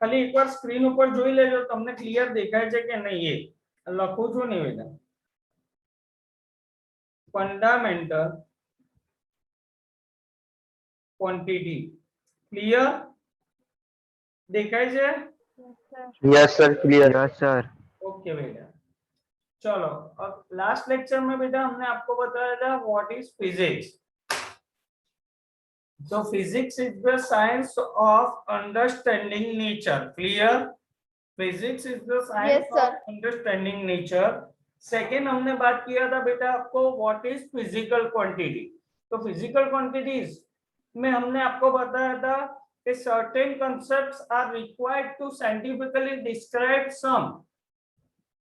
ખાલી એકવાર સ્ક્રીન ઉપર જોઈ લેજો તમને ક્લિયર દેખાય છે કે નહીં એ લખું છું નિવેદન ફંડામેન્ટલ ક્વોન્ટિટી ક્લિયર દેખાય છે yes sir clear. Yes sir. Okay बेटा चलो अब लास्ट लेक्चर में बेटा हमने आपको बताया था what is physics So physics is the science of understanding nature. Clear? Physics is the science Yes, sir. of understanding nature. Second हमने बात किया था बेटा आपको what is physical quantity. तो physical quantities में हमने आपको बताया था कि certain concepts are required to scientifically describe some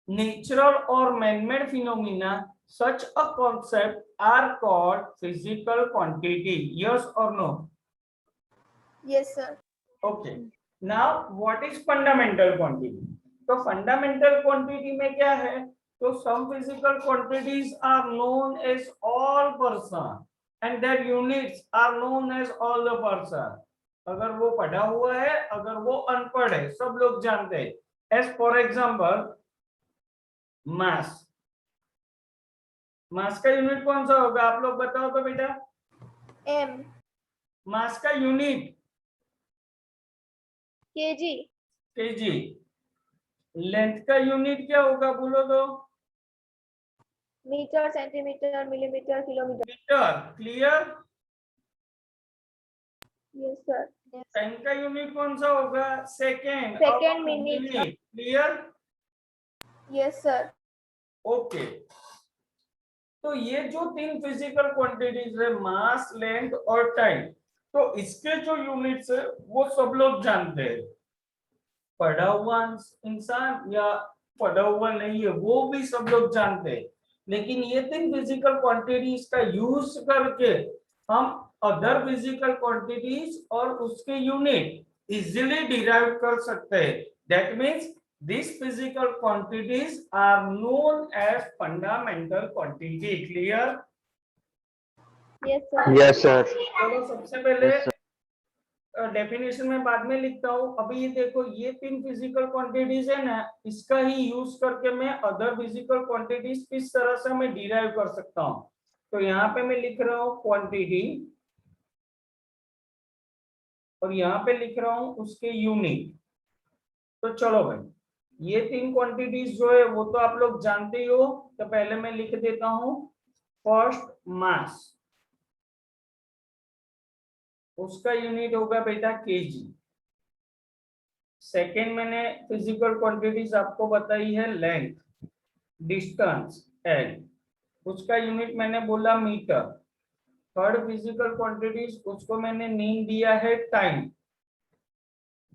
natural or man-made phenomena. Such a concept are called physical quantity. Yes or no? Yes, sir. Okay. Now, what is fundamental quantity? तो fundamental quantity में क्या है? तो some physical quantities are known as all person and their units are known as all the person. अगर वो पढ़ा हुआ है, अगर वो अनपढ़ है, सब लोग जानते हैं. As for example, mass. मास का यूनिट कौन सा होगा आप लोग बताओ तो बेटा M. मास का यूनिट kg. केजी लेंथ का यूनिट क्या होगा बोलो तो metre, centimetre, millimetre, kilometre. Metre clear Yes, sir. Time का यूनिट कौन सा होगा second Second, minute. Clear Yes, sir. Okay तो ये जो तीन फिजिकल क्वांटिटीज है मास लेंथ और टाइम तो इसके जो यूनिट्स है वो सब लोग जानते हैं पढ़ा हुआ इंसान या पढ़ा हुआ नहीं है वो भी सब लोग जानते हैं लेकिन ये तीन फिजिकल क्वांटिटीज का यूज करके हम अदर फिजिकल क्वांटिटीज और उसके यूनिट इजीली डिराइव कर सकते हैं that means these physical quantities are known as fundamental quantity. Clear? Yes, sir. Yes sir. चलो सबसे पहले Yes, डेफिनेशन में बाद में लिखता हूँ अभी ये देखो ये तीन फिजिकल क्वांटिटीज है ना इसका ही यूज करके मैं अदर फिजिकल क्वांटिटीज किस तरह से मैं डिराइव कर सकता हूँ तो यहाँ पे मैं लिख रहा हूँ क्वांटिटी और यहाँ पे लिख रहा हूँ उसके यूनिट तो चलो भाई ये तीन क्वांटिटीज जो है वो तो आप लोग जानते ही हो तो पहले मैं लिख देता हूं फर्स्ट मास उसका यूनिट होगा बेटा केजी सेकेंड मैंने फिजिकल क्वांटिटीज आपको बताई है लेंथ डिस्टेंस एल उसका यूनिट मैंने बोला मीटर थर्ड फिजिकल क्वांटिटीज उसको मैंने नेम दिया है टाइम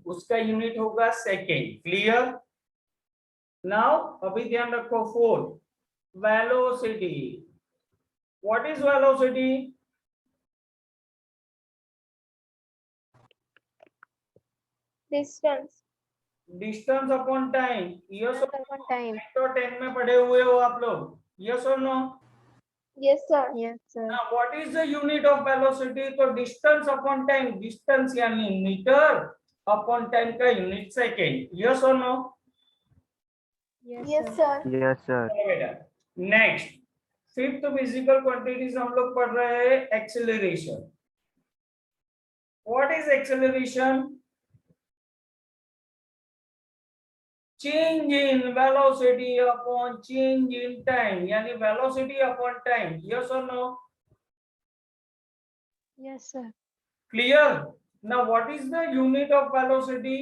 उसका यूनिट होगा सेकेंड क्लियर नाउ अभी ध्यान रखो fourth velocity what is velocity Distance. Distance upon time yes Upon time. तो 10 में पढ़े हुए हो आप लोग यस और no Yes, sir. Yes, sir. now what is the unit of velocity तो डिस्टेंस अपॉन टाइम डिस्टेंस यानी मीटर अपॉन टाइम का यूनिट सेकेंड यस और no Yes, sir. Yes sir. बेटा नेक्स्ट फिफ्थ फिजिकल क्वांटिटीज हम लोग पढ़ रहे हैं acceleration what is acceleration change in velocity upon change in time यानी वेलोसिटी अपॉन टाइम यस और no Yes, sir. Clear now what is the unit of velocity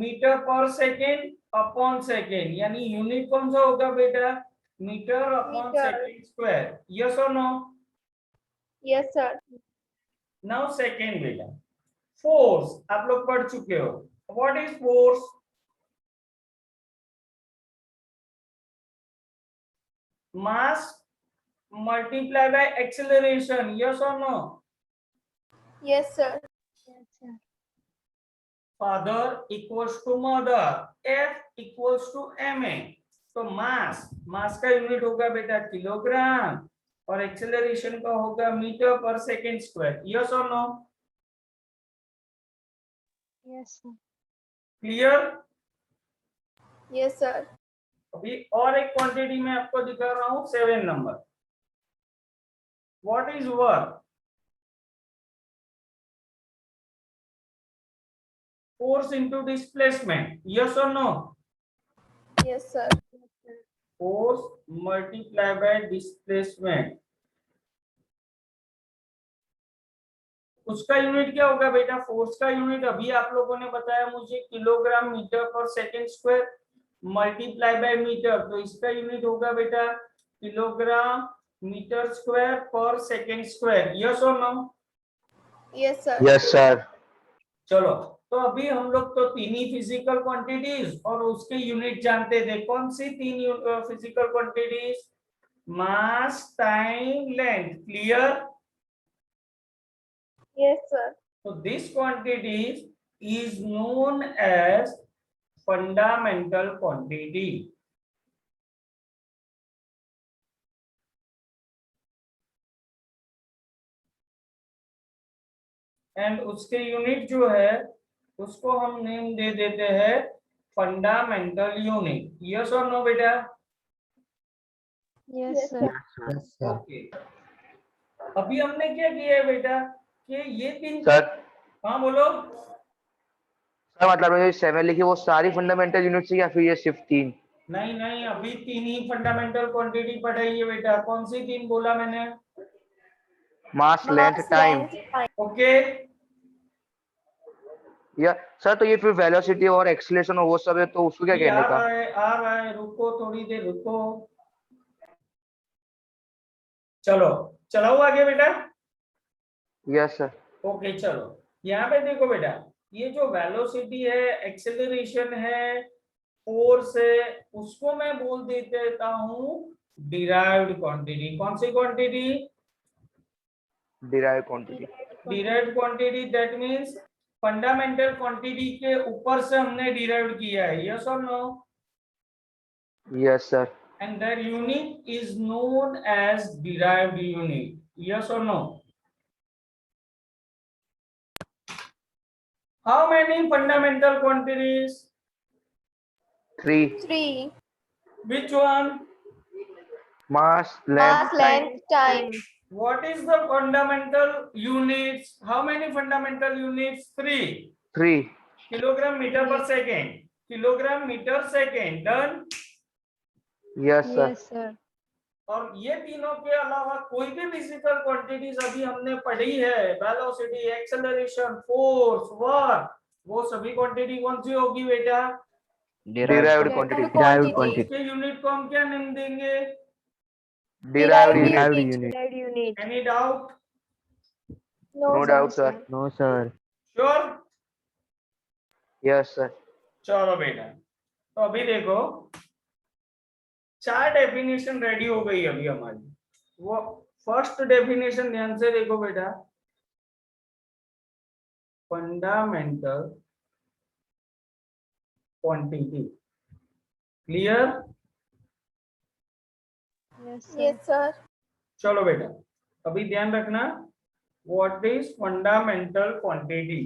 metre पर second upon second यानी unit कौन सा होगा बेटा metre upon metre. Second square yes और no Yes, sir. Now second बेटा force आप लोग पढ़ चुके हो what is force mass multiply by acceleration yes और no Yes, sir. Yes, sir. father equals to mother f equals to ma तो मास का यूनिट होगा बेटा किलोग्राम और एक्सेलरेशन का होगा मीटर पर सेकेंड स्क्वायर यस और no Yes, sir. Clear? Yes, sir. अभी और एक क्वांटिटी मैं आपको दिखा रहा हूं, 7 नंबर. What is work? Force into displacement, yes और no? Yes, sir. Force multiply by displacement, उसका यूनिट क्या होगा बेटा? फोर्स का यूनिट अभी आप लोगों ने बताया मुझे, किलोग्राम मीटर पर second square multiply by metre, तो इसका यूनिट होगा बेटा किलोग्राम मीटर स्क्वायर पर सेकेंड स्क्वायर, यस और no? Yes, sir. Yes, sir. चलो, तो अभी हम लोग तो तीन ही फिजिकल क्वांटिटीज और उसके यूनिट जानते थे. कौन सी तीन physical quantities? Mass, time, length. Clear? Yes, sir. So this quantity is known as fundamental quantity. And उसके यूनिट जो है उसको हम नेम दे देते हैं फंडामेंटल यूनिट. यस और नो बेटा? Yes, Yes, sir. sir. Okay. अभी हमने क्या किया है बेटा कि ये तीन. सर हाँ बोलो. सर मतलब ये 7 लिखी वो सारी फंडामेंटल यूनिट्स या फिर ये सिर्फ 3? नहीं नहीं, अभी तीन ही फंडामेंटल क्वांटिटी पढ़ाई है बेटा. कौन सी तीन बोला मैंने? Mass, length, Mass, time. length, time. Okay. या सर तो ये फिर वेलोसिटी और एक्सीलरेशन और वो सब है तो उसको क्या ये कहने का? आ रहा है, रुको थोड़ी देर रुको. चलो चलाओ आगे बेटा. Yes sir. ओके चलो, यहाँ पे देखो बेटा, ये जो वेलोसिटी है, एक्सेलरेशन है, फोर्स है, उसको मैं बोल देता हूँ डिराइव्ड क्वांटिटी. कौन सी quantity? Derive quantity. Derived quantity, that means fundamental quantity के ऊपर से हमने डिराइव किया है. यस और no? Yes sir. And their unit is known as derived unit. Yes or no? How many fundamental quantities? 3. 3. Which one? Mass, length, Mass, length, time. What is the fundamental units? How many fundamental units? 3. 3. Kilogram meter per second. Kilogram meter second. Done. Yes sir. Yes, sir. और ये तीनों के अलावा कोई भी physical quantities अभी हमने पढ़ी है, वेलोसिटी, एक्सेलरेशन, फोर्स, वर्क, वो सभी क्वांटिटी कौन सी होगी बेटा? Derived quantity. इसके यूनिट को हम क्या नाम देंगे? Derived Derived unit. unit. Derived unit. Any doubt? No doubt sir. No sir. Sure? Yes sir. चलो बेटा, तो अभी देखो 4 डेफिनेशन रेडी हो गई अभी हमारी. वो फर्स्ट डेफिनेशन ध्यान से देखो बेटा, fundamental quantity. Clear? Yes, sir. चलो बेटा, अभी ध्यान रखना, व्हाट इज फंडामेंटल क्वांटिटी.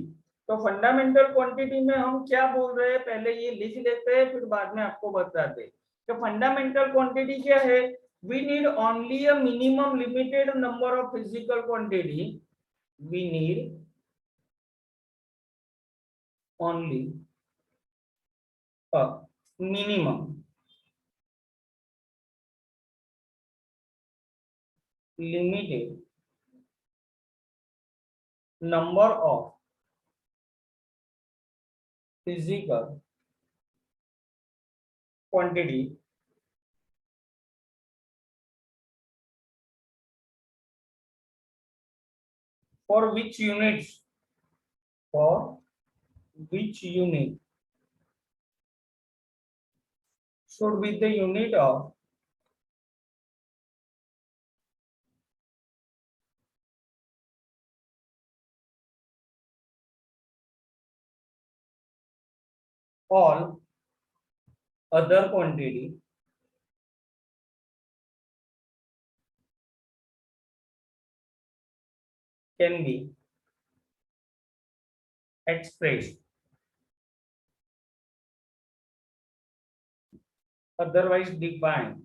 तो फंडामेंटल क्वांटिटी में हम क्या बोल रहे हैं, पहले ये लिख लेते हैं, फिर बाद में आपको बताते हैं. तो फंडामेंटल क्वांटिटी क्या है? We need only a minimum limited number of physical quantity. We need only a minimum limited number of physical quantity for which units, for which unit should be the unit of all other quantity can be expressed otherwise defined.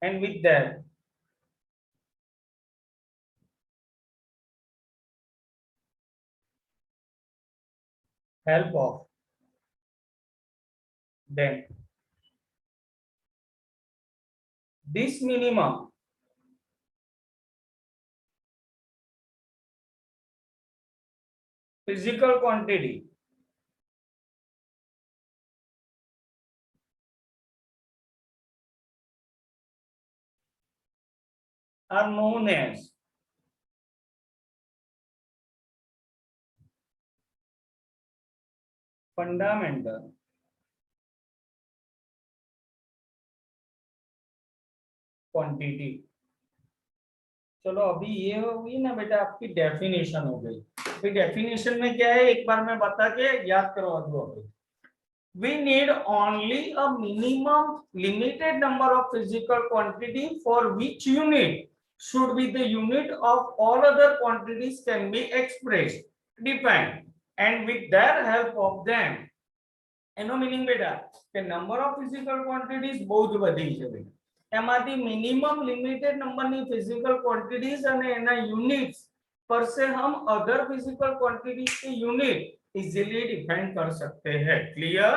And with that, help of them, this minimum physical quantity are known as fundamental quantity. चलो अभी ये हो गई ना बेटा आपकी definition हो गई। अभी डेफिनेशन में क्या है एक बार मैं बता के याद करवा दूं। अभी we need only a minimum limited number of physical quantity for which unit should be the unit of all other quantities can be expressed, defined, and with their help of them. એનો meaning બેટા કે number of physical quantities બહુ જ વધી છે બેટા, એમાંથી minimum limited નંબરની ફિઝિકલ ક્વોન્ટિટીઝ અને એના યુનિટ્સ पर से हम अदर फिजिकल क्वांटिटीज के यूनिट इजीली डिफाइन कर सकते हैं। Clear?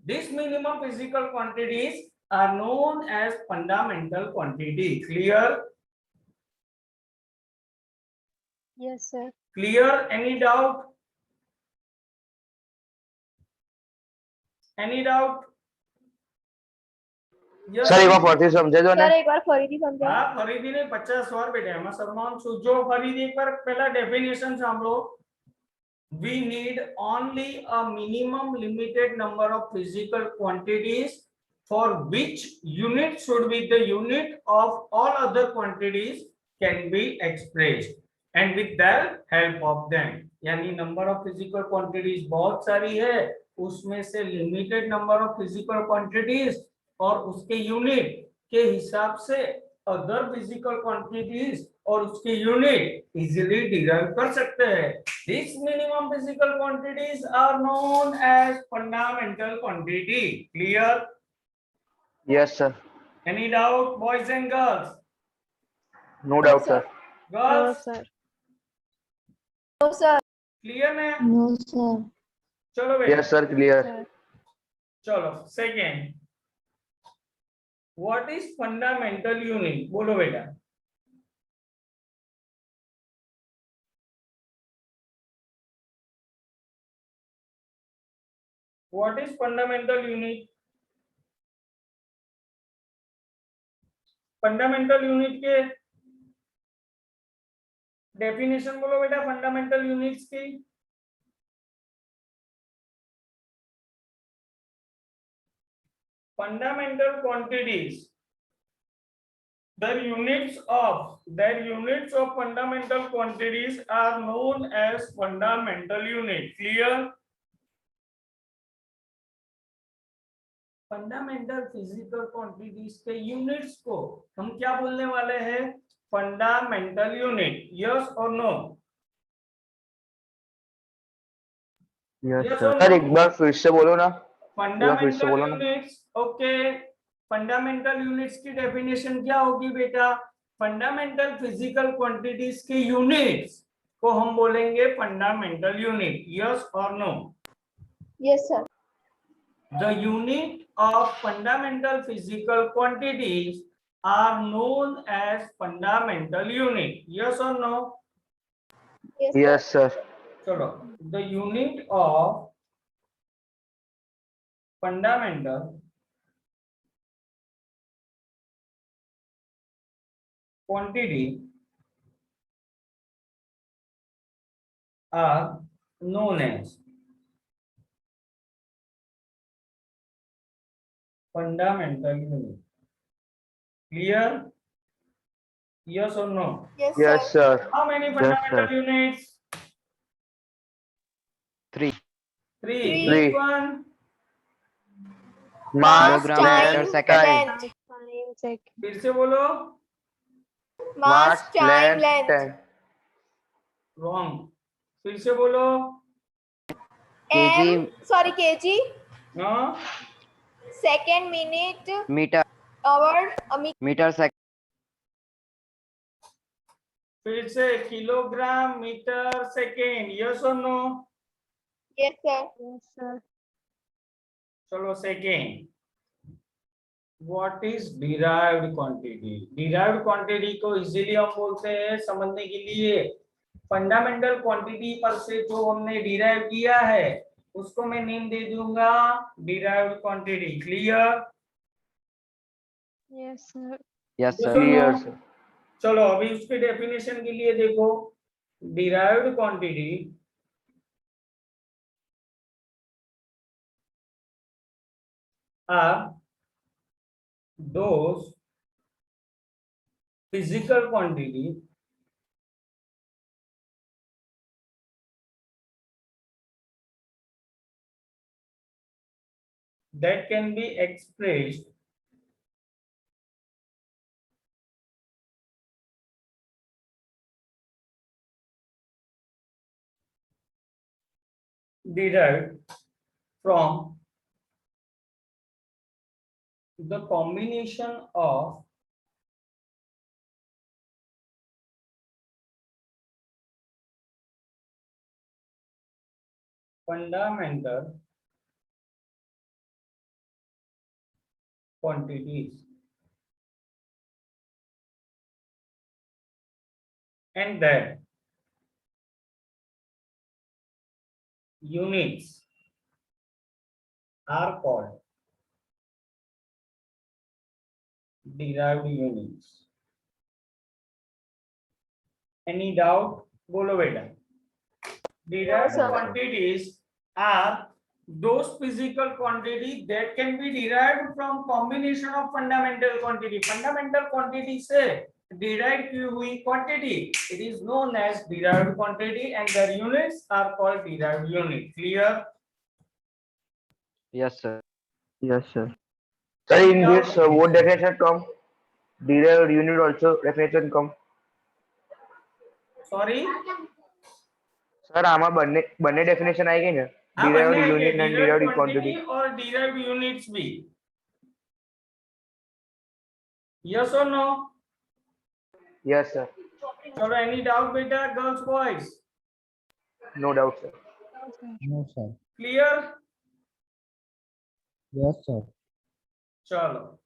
This minimum physical quantities are known as fundamental quantity. Clear? Yes, sir. Clear? Any doubt? Any doubt? Sir એક વાર ફરીથી સમજે દો ને સર એકવાર ફરીથી સમજાવો। હા ફરીથી નહીં 50 વાર બેટા એમાં શરમાવાનું છું। જો ફરીથી એકવાર પહેલા ડેફિનેશન સાંભળો। we need only a minimum limited number of physical quantities for which unit should be the unit of all other quantities can be expressed and with the help of them। यानी number of physical quantities बहुत सारी है, उसमें से limited number of physical quantities और उसके unit के हिसाब से अदर फिजिकल क्वांटिटीज और उसके यूनिट इजीली डिराइव कर सकते हैं। This minimum physical quantities are known as fundamental quantity. Clear? Yes sir any doubt boys and girls? No doubt sir no girls sir. No sir. Clear है? No sir. चलो बेटा yes sir clear चलो second, what is fundamental unit? बोलो बेटा। What is fundamental unit? Fundamental unit के definition बोलो बेटा fundamental units की। fundamental quantities, their units of fundamental quantities are known as fundamental unit। Clear? Fundamental physical quantities के units को हम क्या बोलने वाले हैं? Fundamental unit. यस और no? Yes Yes sir or sir no? एक बार फिर से बोलो ना फंडामेंटल बोलो ना। यूनिट्स। ओके, फंडामेंटल यूनिट्स की डेफिनेशन क्या होगी बेटा? फंडामेंटल फिजिकल क्वांटिटीज के यूनिट्स को हम बोलेंगे फंडामेंटल यूनिट। यस और no? Yes sir. The unit of fundamental physical quantities are known as fundamental unit। Yes or no? Yes sir चलो, the unit of fundamental quantity are known as fundamental unit। Clear? Yes or no? Yes yes sir. Sir How many Yes, fundamental sir. units? 3 Three. Three. Which one? Mass Kilogram length per time length। फिर से बोलो। Mass time length। Wrong। फिर से बोलो। m sorry kg हाँ, second, minute, metre hour, metre second फिर से kilogram metre second, yes और no? yes sir. Yes sir. चलो second, what is derived quantity? Derived quantity को इजीली हम बोलते हैं समझने के लिए, फंडामेंटल क्वांटिटी पर से जो हमने डिराइव किया है उसको मैं नेम दे दूंगा derived quantity. Clear? Yes sir. Yes Yes sir or no? Clear sir. चलो अभी उसके डेफिनेशन के लिए देखो, derived quantity are those physical quantity that can be expressed derived from the combination of fundamental quantities and that units are called derived units. Any doubt? बोलो बेटा। Derived sir. quantities are those physical quantity that can be derived from combination of fundamental quantity. Fundamental quantity से derived की हुई quantity, it is known as derived quantity and their units are called derived unit. Clear? Yes sir sir in this what definition come derived unit also definition come Sorry? Sir આમાં બંને બંને definition આવી ગઈ ને हाँ, derived बनने unit and derived derived quantity quantity और derived units भी। Yes or no? Yes sir चलो any doubt बेटा girls boys? No doubt sir No, sir. Clear? Yes, sir. चलो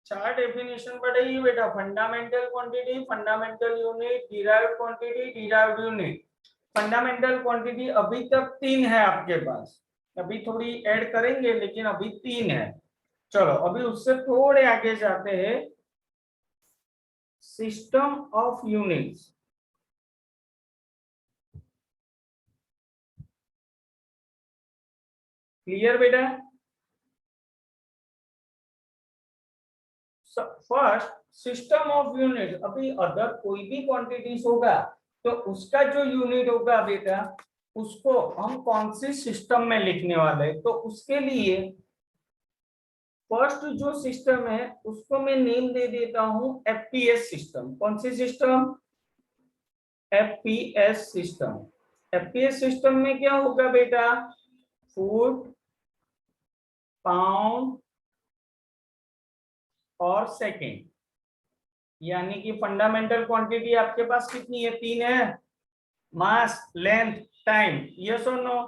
चार डेफिनेशन पढ़ेगी बेटा, fundamental quantity, fundamental unit, derived quantity, derived unit. Fundamental quantity अभी तक 3 है आपके पास, अभी थोड़ी ऐड करेंगे लेकिन अभी 3 है। चलो अभी उससे थोड़े आगे जाते हैं, सिस्टम ऑफ यूनिट्स। क्लियर बेटा? फर्स्ट सिस्टम ऑफ यूनिट, अभी अदर कोई भी क्वांटिटीज होगा तो उसका जो यूनिट होगा बेटा उसको हम कौन सी सिस्टम में लिखने वाले हैं, तो उसके लिए फर्स्ट जो सिस्टम है उसको मैं नेम दे देता हूं एफपीएस सिस्टम। कौन सी system? FPS system. FPS system में क्या होगा बेटा? फुट, पाउंड और सेकेंड, यानी कि फंडामेंटल क्वांटिटी आपके पास कितनी है? 3 है, मास, लेंथ, टाइम। यस और नो?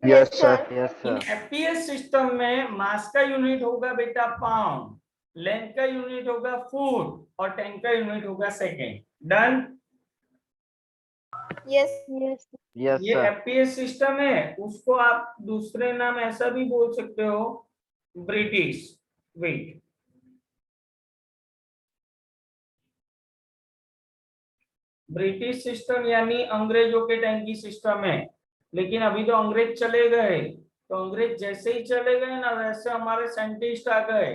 यस सर यस इन सर एफपीएस सिस्टम में मास का यूनिट होगा बेटा पाउंड, लेंथ का यूनिट होगा फुट और टाइम का यूनिट होगा second. Done? Yes. Yes. Yes ये सर एफपीएस सिस्टम है, उसको आप दूसरे नाम ऐसा भी बोल सकते हो, ब्रिटिश वेट। ब्रिटिश सिस्टम यानी अंग्रेजों के टाइम की सिस्टम है, लेकिन अभी तो अंग्रेज चले गए, तो अंग्रेज जैसे ही चले गए ना वैसे हमारे साइंटिस्ट आ गए,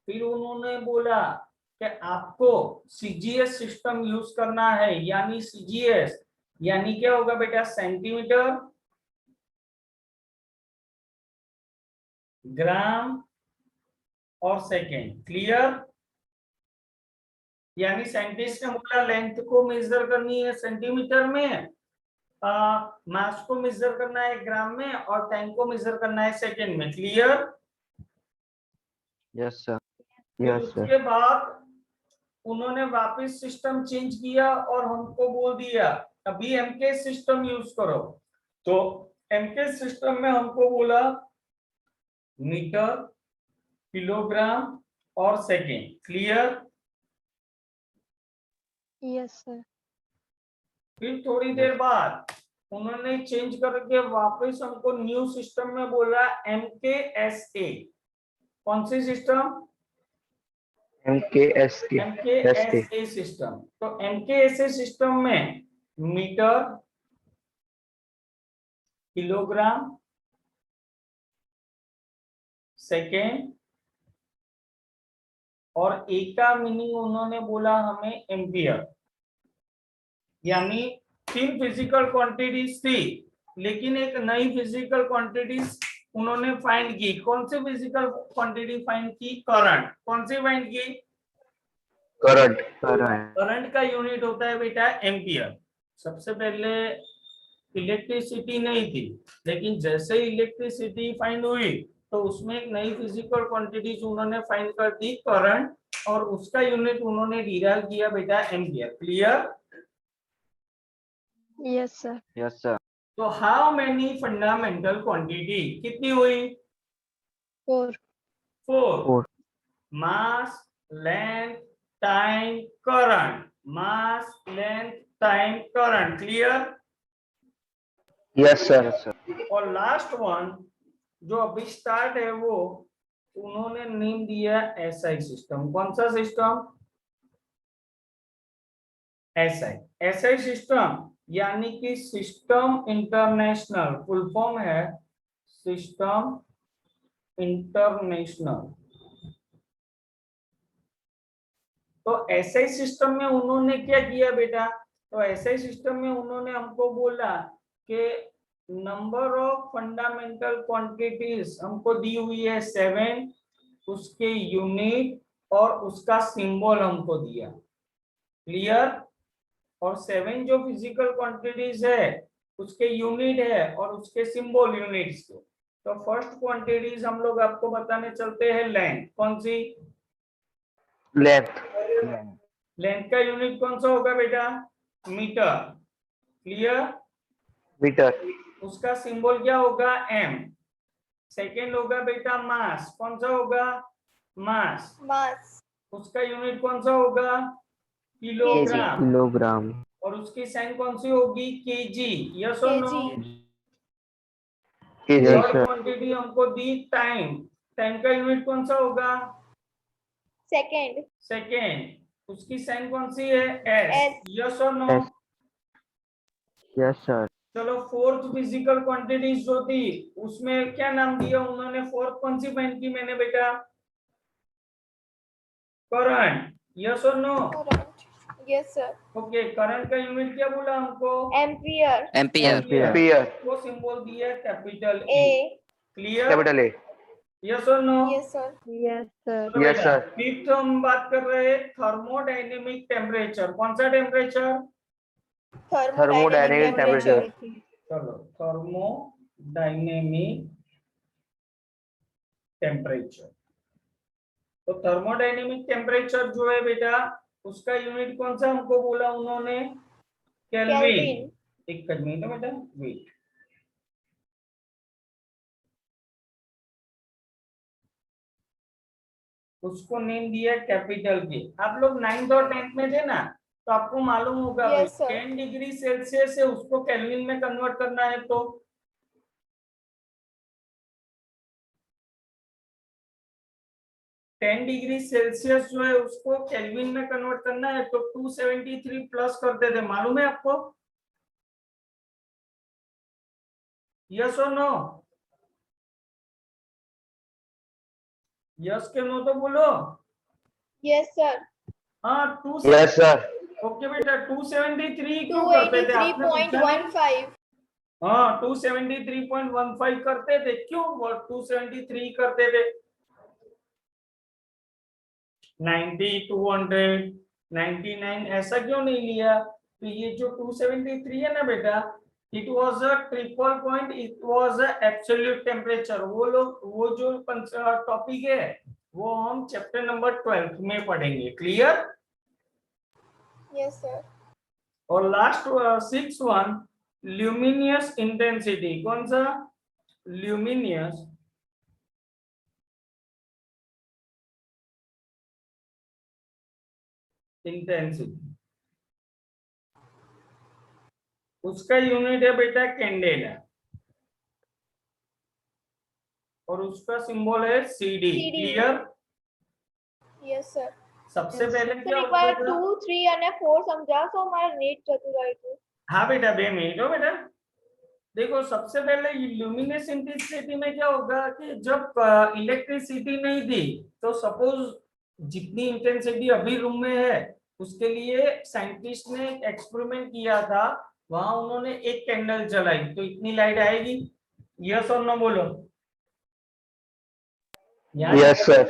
फिर उन्होंने बोला कि आपको सीजीएस सिस्टम यूज करना है, यानी सीजीएस यानी क्या होगा बेटा? सेंटीमीटर, ग्राम और सेकेंड। क्लियर? यानी साइंटिस्ट ने बोला लेंथ को मेजर करनी है सेंटीमीटर में मास को मेजर करना है ग्राम में और टाइम को मेजर करना है सेकंड में। क्लियर? Yes sir. फिर यस सर। उसके बाद उन्होंने वापस सिस्टम चेंज किया और हमको बोल दिया अभी एमके सिस्टम यूज करो। तो एमके सिस्टम में हमको बोला मीटर, किलोग्राम और सेकेंड। क्लियर? Yes, sir. फिर थोड़ी देर बाद उन्होंने चेंज करके वापस हमको न्यू सिस्टम में बोला MKSA। कौन सी सिस्टम? MKSK। MKSA system. तो MKSA सिस्टम में मीटर, किलोग्राम, सेकेंड और ए का मीनिंग उन्होंने बोला हमें एम्पियर। यानी 3 फिजिकल क्वांटिटीज थी, लेकिन एक नई फिजिकल क्वांटिटीज उन्होंने फाइंड की। कौन सी फिजिकल क्वांटिटी फाइंड की? करंट। कौन सी फाइंड की? करंट। करंट का यूनिट होता है बेटा एम्पियर। सबसे पहले इलेक्ट्रिसिटी नहीं थी, लेकिन जैसे इलेक्ट्रिसिटी फाइंड हुई तो उसमें एक नई फिजिकल क्वांटिटीज उन्होंने फाइंड कर दी करंट, और उसका यूनिट उन्होंने डिराइव किया बेटा ampere. Clear? Yes, sir. Yes sir. तो हाउ मेनी फंडामेंटल क्वांटिटी कितनी हुई? 4. 4। Four. Mass, length, time, current. Mass, length, time, current. Clear? Yes sir. और लास्ट वन जो अभी स्टार्ट है वो उन्होंने नेम दिया एसआई सिस्टम। कौन सा सिस्टम? एसआई सिस्टम यानी कि सिस्टम इंटरनेशनल। फुल फॉर्म है सिस्टम इंटरनेशनल। तो एसआई सिस्टम में उन्होंने क्या किया बेटा? तो एसआई सिस्टम में उन्होंने हमको बोला कि नंबर ऑफ फंडामेंटल क्वांटिटीज हमको दी हुई है 7, उसके यूनिट और उसका सिंबल हमको दिया। क्लियर? और 7 जो फिजिकल क्वांटिटीज है उसके यूनिट है और उसके सिंबल यूनिट्स के। तो फर्स्ट क्वांटिटीज हम लोग आपको बताने चलते हैं लेंथ। कौन सी? लेंथ। लेंथ का यूनिट कौन सा होगा बेटा? मीटर। क्लियर? मीटर। उसका सिंबल क्या होगा? एम। सेकेंड होगा बेटा मास। कौन सा होगा? मास। Mass. उसका यूनिट कौन सा होगा? किलोग्राम। किलोग्राम। और उसकी साइन कौन सी होगी? केजी। यस और no? kg. Yes third sir. Quantity हमको दी टाइम। टाइम का यूनिट कौन सा होगा? Second. सेकेंड। उसकी साइन कौन सी है? एस। S. यस और नो? Yes sir. चलो फोर्थ फिजिकल क्वांटिटीज जो थी उसमें क्या नाम दिया उन्होंने? फोर्थ कौन सी फाइंड की मैंने बेटा? करंट। यस और no? Current. Yes, sir. Okay, current का यूनिट क्या बोला हमको? Ampere. एम्पियर। वो सिंबल दिया capital A. A. Clear? Capital A. Yes और no? Yes, sir. Yes, sir. तो Yes, बेटा sir. फिफ्थ हम बात कर रहे हैं थर्मोडायनेमिक टेम्परेचर। कौन सा टेम्परेचर? Thermodynamic temperature. चलो, थर्मोडायनेमिक टेम्परेचर। तो थर्मोडायनेमिक टेम्परेचर जो है बेटा उसका यूनिट कौन सा हमको बोला उन्होंने? केल्विन। Kelvin. एक मिनट बेटा, वेट। उसको नेम दिया कैपिटल के। आप लोग 9th और 10th में थे ना, तो आपको मालूम होगा Yes, sir. 10 डिग्री सेल्सियस से उसको केल्विन में कन्वर्ट करना है तो 10 डिग्री सेल्सियस जो है उसको केल्विन में कन्वर्ट करना है तो 273 प्लस करते थे। मालूम है आपको? यस और नो? यस के नो तो बोलो। Yes, sir. हाँ, यस सर। ओके बेटा 273 क्यों करते थे? आपने पूछा नहीं? 283.15. हाँ 273.15 करते थे। क्यों 273 करते थे? 90, 200, 99 ऐसा क्यों नहीं लिया? तो ये जो 273 है ना बेटा, it was a triple point, it was a absolute temperature. वो जो टॉपिक है वो हम चैप्टर नंबर 12 में पढ़ेंगे। क्लियर? Yes, sir. और लास्ट 6 वन, ल्यूमिनियस इंटेंसिटी। कौन सा? ल्यूमिनियस इंटेंसिटी, उसका यूनिट है बेटा कैंडेला, और उसका सिंबल है CD। CD। Clear? Yes, sir. सबसे Yes, पहले sir. क्या एक होता बार था? 2, 3 અને 4 સમજાવશો? અમારે નેટ જતું રહ્યું હતું. हाँ बेटा, 2 मिनट हो बेटा। देखो सबसे पहले ल्यूमिनेस इंटेंसिटी में क्या होगा कि जब इलेक्ट्रिसिटी नहीं थी तो सपोज जितनी इंटेंसिटी अभी रूम में है उसके लिए साइंटिस्ट ने एक एक्सपेरिमेंट किया था। वहां उन्होंने एक कैंडल जलाई तो इतनी लाइट आएगी। यस और नो बोलो। Yes sir.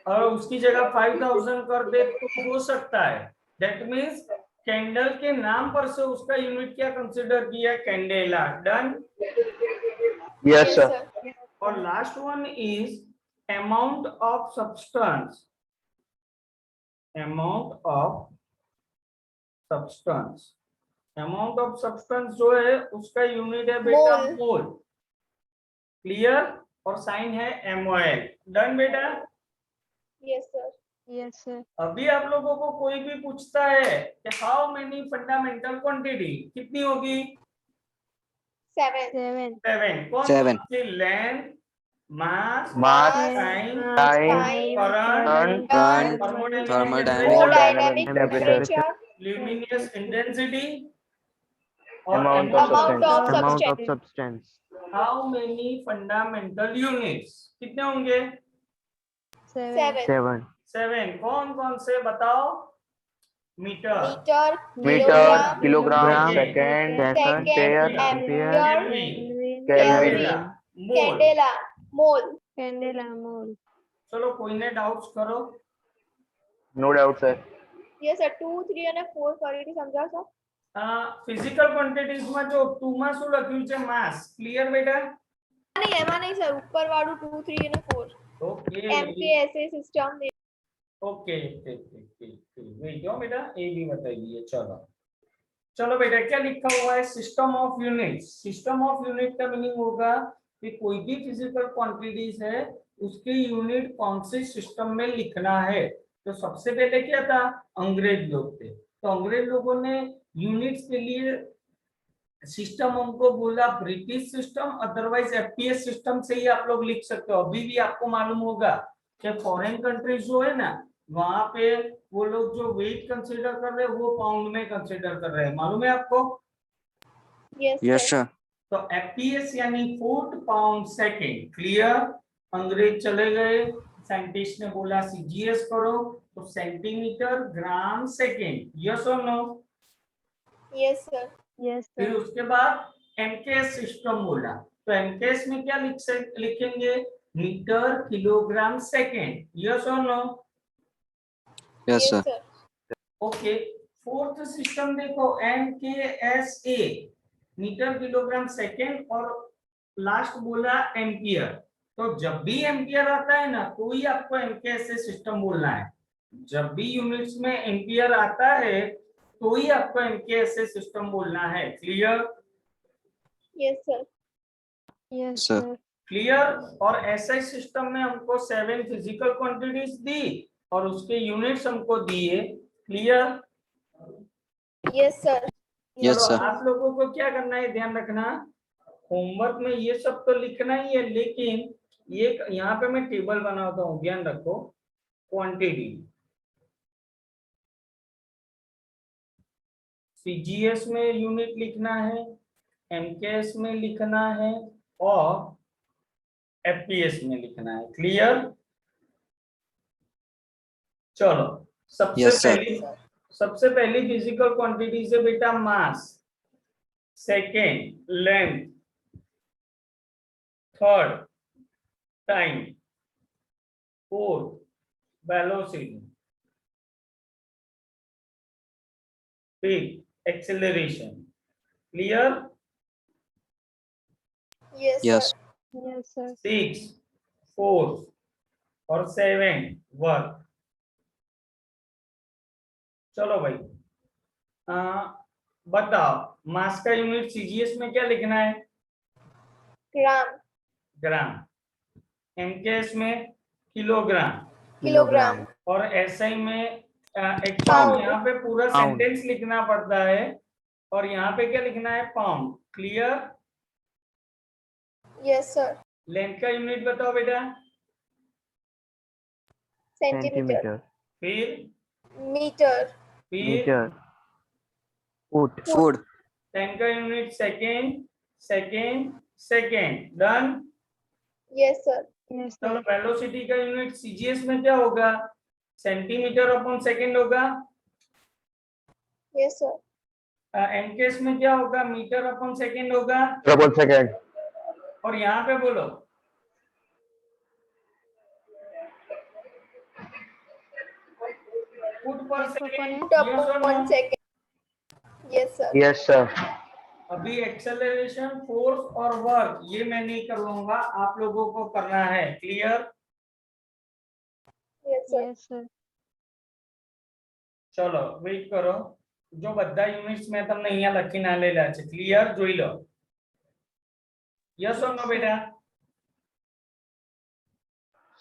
और उसकी जगह 5000 कर दे तो हो सकता है। दैट मीन्स कैंडल के नाम पर से उसका यूनिट क्या कंसीडर किया? Candela. Done? Yes Yes, sir. sir. और last one is amount of substance. Amount of substance, amount of substance जो है उसका यूनिट है बेटा मोल। मोल। क्लियर? और साइन है MOL। डन बेटा? Yes, sir. Yes, sir. अभी आप लोगों को कोई भी पूछता है कि हाउ मेनी फंडामेंटल क्वांटिटी, कितनी होगी? 7. 7. 7। कौन? 7 length, mass, mass, time, time, current, current, thermodynamic thermodynamic Thermodynamic temperature, temperature. Luminous intensity और Amount of Amount of substance. amount of substance. substance. How many fundamental units, कितने होंगे? 7. 7. 7। कौन कौन से बताओ? Metre, Meter, metre, kilogram, kilogram, Gram, second, second, second, ampere, ampere, Kelvin, Kelvin, mole. candela, mole. Candela mole. चलो कोई ने doubts करो। No doubt sir. Yes, sir. 2, 3 અને 4 ફરીથી સમજાવશો? ફિઝિકલ ક્વોન્ટિટીઝ માં જો 2 માં શું લખ્યું છે? માસ। ક્લિયર બેટા? નહીં, એમાં નહીં સર, ઉપર વાળું 2, 3 અને 4. Okay MKSA system. ओके वही क्यों बेटा, ये भी बताइए। चलो चलो बेटा, क्या लिखा हुआ है? System of units. System of unit का मीनिंग होगा कि कोई भी फिजिकल क्वांटिटीज है उसके यूनिट कौन से सिस्टम में लिखना है। तो सबसे पहले क्या था? अंग्रेज लोग थे, तो अंग्रेज लोगों ने यूनिट्स के लिए सिस्टम हमको बोला British system, otherwise FPS system से ही आप लोग लिख सकते हो। अभी भी आपको मालूम होगा कि फॉरेन कंट्रीज जो है ना, वहां पे वो लोग जो वेट कंसीडर कर रहे हैं वो पाउंड में कंसीडर कर रहे हैं। मालूम है आपको? Yes, yes sir. sir तो FPS यानी फुट पाउंड सेकेंड। क्लियर? अंग्रेज चले गए, साइंटिस्ट ने बोला CGS करो, तो सेंटीमीटर, ग्राम, सेकेंड। यस और नो? Yes, sir. Yes, फिर sir. उसके बाद MKS सिस्टम बोला, तो MKS में क्या लिखेंगे? Metre, kilogram, second. यस और no? yes sir sir. Okay. Fourth system देखो, MKSA, मीटर, किलोग्राम, सेकेंड, और लास्ट बोला एम्पियर। तो जब भी एम्पियर आता है ना तो ही आपको MKSA सिस्टम बोलना है। जब भी यूनिट्स में एम्पियर आता है तो ही आपको MKSA सिस्टम बोलना है। Clear? Yes, sir. Yes, Sir. sir. Clear? और SI सिस्टम में हमको 7 फिजिकल क्वांटिटीज दी और उसके यूनिट्स हमको दिए। क्लियर? Yes, sir. Yes, चलो sir. आप लोगों को क्या करना है, ध्यान रखना, होमवर्क में ये सब तो लिखना ही है, लेकिन ये यहाँ पे मैं टेबल बनाता हूँ, ध्यान रखो। क्वांटिटी CGS में यूनिट लिखना है, MKS में लिखना है और FPS में लिखना है। क्लियर? चलो Yes, sir. सबसे पहली फिजिकल क्वांटिटी से बेटा mass, second length, third time, fourth velocity, फिर acceleration. Clear? Yes, Yes. sir. Yes, sir. 6 4 और 7 वर्क। चलो भाई, बताओ मास का यूनिट सीजीएस में क्या लिखना है? Gram, ग्राम। एमकेएस में किलोग्राम। kilogram, और एसआई में एक्चुअली Pound. यहाँ पे पूरा Pound. सेंटेंस लिखना पड़ता है और यहाँ पे क्या लिखना है? Pound. Clear? yes, sir. Length का यूनिट बताओ बेटा। Centimeter, फिर meter, फिर फुट। Food. टाइम का unit second, second, second. Done. yes, sir. Yes, चलो sir. वेलोसिटी का यूनिट सीजीएस में क्या होगा? सेंटीमीटर अपॉन सेकेंड होगा। Yes, sir. एमकेएस में क्या होगा? मीटर अपॉन सेकेंड होगा। Double second. और यहाँ पे बोलो फुट पर second. Foot upon second. Yes, sir. Yes sir. अभी एक्सेलरेशन, फोर्स और वर्क ये मैं नहीं करूंगा, आप लोगों को करना है। Clear? Yes, sir. Yes, sir. चलो वेट करो, जो બધા યુનિટ્સ મેં તમને અહીંયા લખીને આલેલા છે, ક્લિયર? જોઈ લો। યસ ઓર નો બેટા?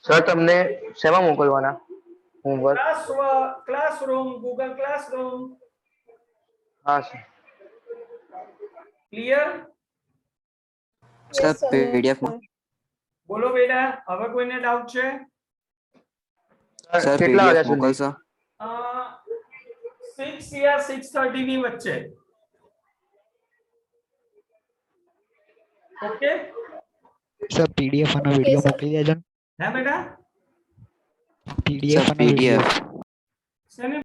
સર તમને શેમાં મોકલવાના હોમવર્ક? Classroom, Google classroom. હા sir. Clear? Sir, Yes, sir. PDF. Sir. બોલો બેટા, હવે કોઈને ડાઉટ છે? Sir, કેટલા વાગ્યા PDF સુધી? મોકલશો? 6 या 6:30 ની વચ્ચે। ઓકે? સર પીડીએફ અને Okay, વિડીયો sir. મોકલી દેજો હે બેટા? પીડીએફ Sir, અને વિડીયો PDF. શેની